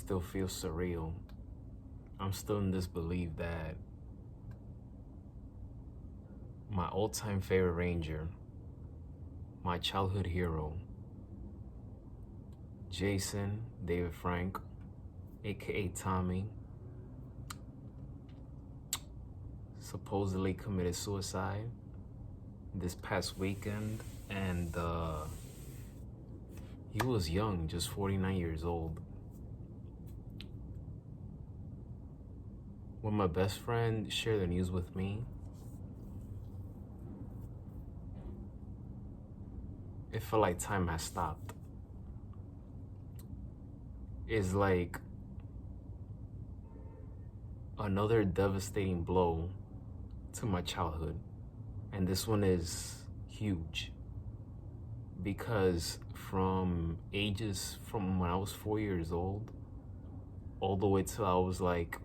still feels surreal. I'm still in disbelief that my all-time favorite ranger, my childhood hero, Jason David Frank, aka Tommy, supposedly committed suicide this past weekend, and he was young, just 49 years old. When my best friend shared the news with me, it felt like time has stopped. It's like another devastating blow to my childhood. And this one is huge because from when I was 4 years old all the way till I was like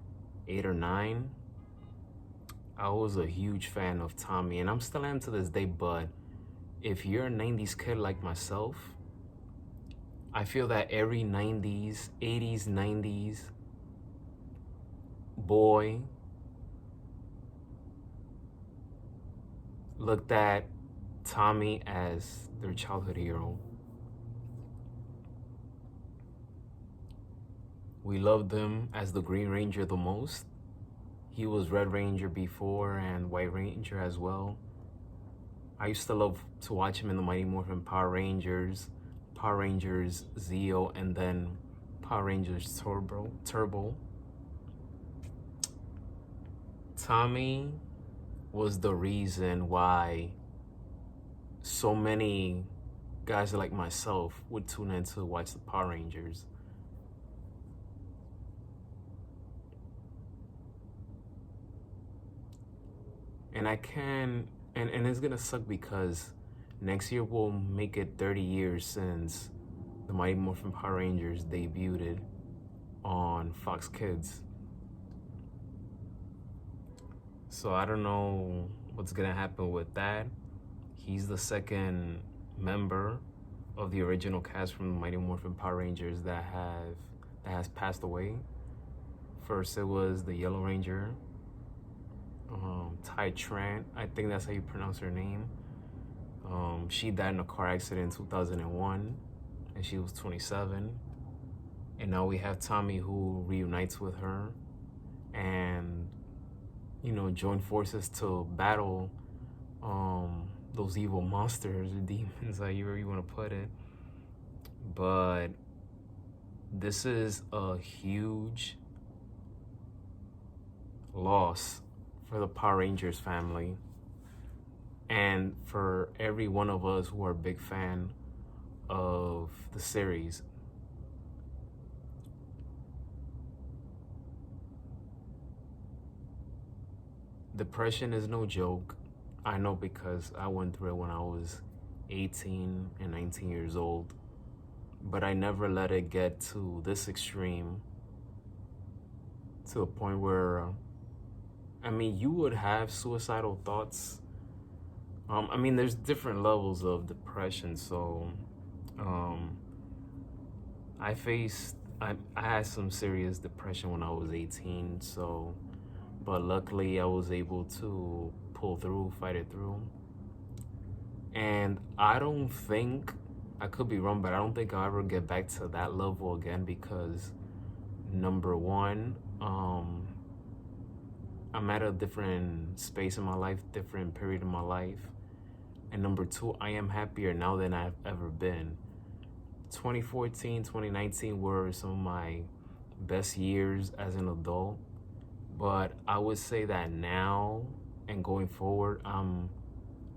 8 or 9, I was a huge fan of Tommy, and I'm still am to this day. But if you're a 90s kid like myself, I feel that every 90s, 80s, 90s boy looked at Tommy as their childhood hero. We loved him as the Green Ranger the most. He was Red Ranger before and White Ranger as well. I used to love to watch him in the Mighty Morphin Power Rangers Zeo, and then Power Rangers Turbo. Tommy was the reason why so many guys like myself would tune in to watch the Power Rangers. And and it's gonna suck because next year will make it 30 years since the Mighty Morphin Power Rangers debuted on Fox Kids. So I don't know what's gonna happen with that. He's the second member of the original cast from the Mighty Morphin Power Rangers that has passed away. First it was the Yellow Ranger, Tai Tran, I think that's how you pronounce her name. She died in a car accident in 2001, and she was 27. And now we have Tommy, who reunites with her and, join forces to battle those evil monsters or demons, however you want to put it. But this is a huge loss for the Power Rangers family and for every one of us who are a big fan of the series. Depression is no joke. I know because I went through it when I was 18 and 19 years old, but I never let it get to this extreme, to a point where you would have suicidal thoughts. There's different levels of depression. So, I had some serious depression when I was 18. So, but luckily I was able to fight it through. And I don't think, I could be wrong, but I don't think I'll ever get back to that level again because, number one, I'm at a different space in my life, different period in my life. And number two, I am happier now than I've ever been. 2014, 2019 were some of my best years as an adult. But I would say that now and going forward, I'm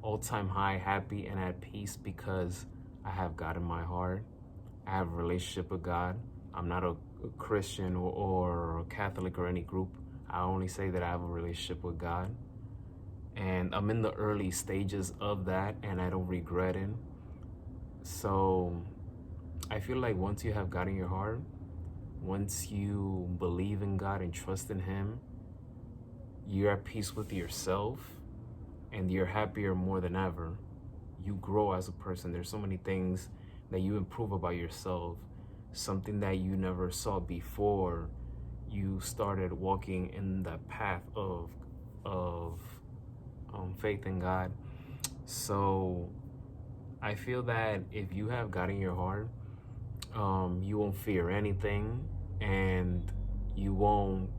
all-time high, happy, and at peace because I have God in my heart. I have a relationship with God. I'm not a Christian or a Catholic or any group. I only say that I have a relationship with God. And I'm in the early stages of that, and I don't regret it. So I feel like once you have God in your heart, once you believe in God and trust in Him, you're at peace with yourself and you're happier more than ever. You grow as a person. There's so many things that you improve about yourself something that you never saw before you started walking in the path of faith in God. So I feel that if you have God in your heart, you won't fear anything, and you won't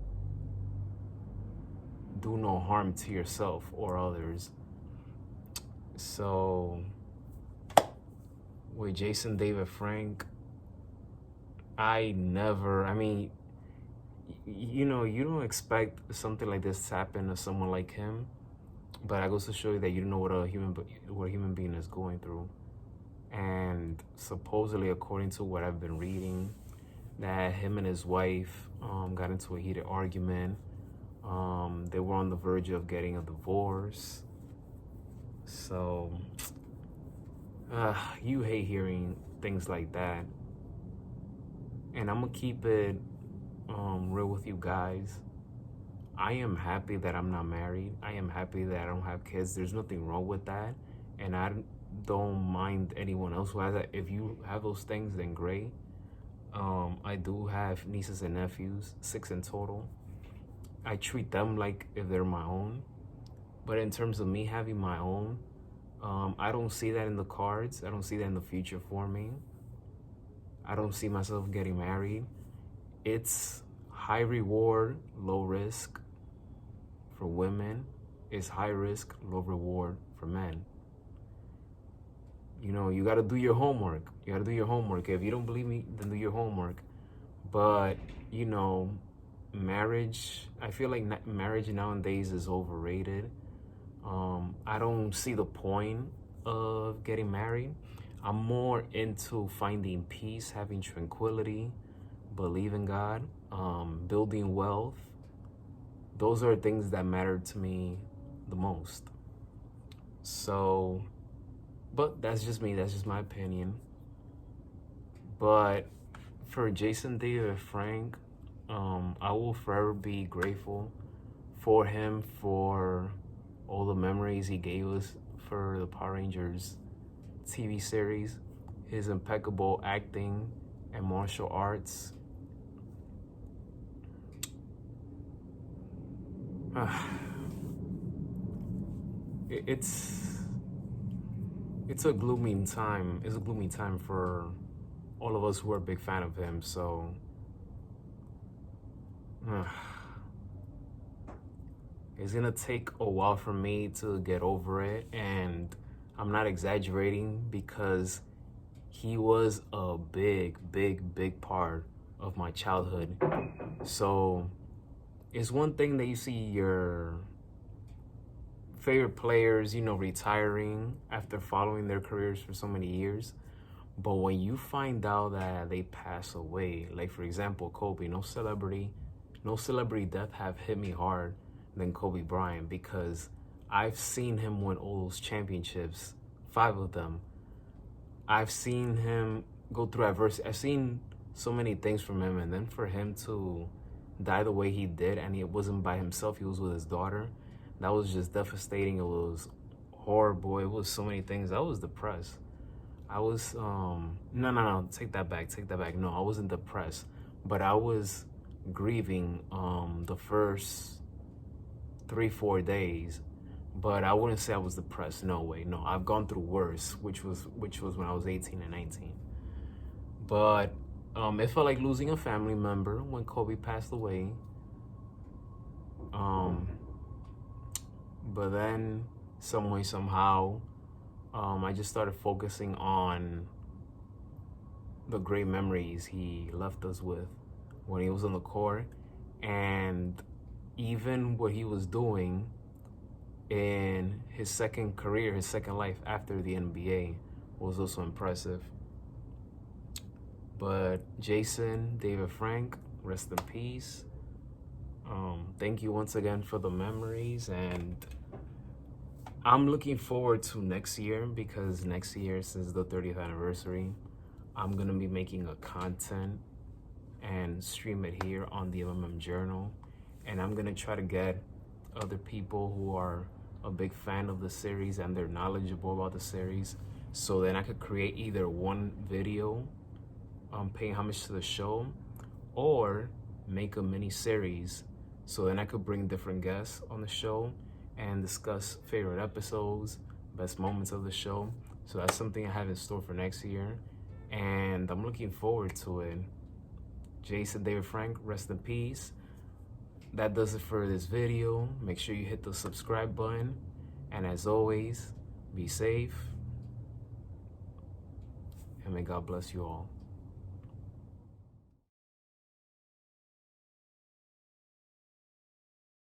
do no harm to yourself or others. So with Jason David Frank, I mean, you know, you don't expect something like this to happen to someone like him, but I goes to show you that you don't know what a human being is going through. And supposedly, according to what I've been reading, that him and his wife got into a heated argument. They were on the verge of getting a divorce. So you hate hearing things like that. And I'm gonna keep it real with you guys. I am happy that I'm not married. I am happy that I don't have kids. There's nothing wrong with that. And I don't mind anyone else who has that. If you have those things, then great. I do have nieces and nephews, 6 in total. I treat them like if they're my own. But in terms of me having my own, I don't see that in the cards. I don't see that in the future for me. I don't see myself getting married. It's high reward, low risk for women. It's high risk, low reward for men. You know, you got to do your homework. You got to do your homework. If you don't believe me, then do your homework. But, you know, marriage, I feel like marriage nowadays is overrated. I don't see the point of getting married. I'm more into finding peace, having tranquility, believe in God, building wealth. Those are things that matter to me the most. So, but that's just me. That's just my opinion. But for Jason David Frank, I will forever be grateful for him, for all the memories he gave us for the Power Rangers TV series, his impeccable acting and martial arts. It's a gloomy time. It's a gloomy time for all of us who are a big fan of him. So it's gonna take a while for me to get over it, and I'm not exaggerating because he was a big part of my childhood. So it's one thing that you see your favorite players, you know, retiring after following their careers for so many years. But when you find out that they pass away, like for example, Kobe, no celebrity death have hit me hard than Kobe Bryant, because I've seen him win all those championships, 5 of them. I've seen him go through adversity. I've seen so many things from him, and then for him to die the way he did, and it wasn't by himself, he was with his daughter, that was just devastating. It was horrible. It was so many things. I was depressed. I was no, take that back. No, I wasn't depressed, but I was grieving the first 3-4 days. But I wouldn't say I was depressed. No way. No, I've gone through worse, which was when I was 18 and 19. But it felt like losing a family member when Kobe passed away. But then some way, somehow, I just started focusing on the great memories he left us with when he was on the court, and even what he was doing in his second career, his second life after the NBA was also impressive. But Jason David Frank, rest in peace. Thank you once again for the memories, and I'm looking forward to next year, because next year, since the 30th anniversary, I'm gonna be making a content and stream it here on the MMM Journal, and I'm gonna try to get other people who are a big fan of the series and they're knowledgeable about the series, so then I could create either one video paying homage to the show, or make a mini series so then I could bring different guests on the show and discuss favorite episodes, best moments of the show. So that's something I have in store for next year, and I'm looking forward to it. Jason David Frank, rest in peace. That does it for this video. Make sure you hit the subscribe button, and as always, be safe, and may God bless you all.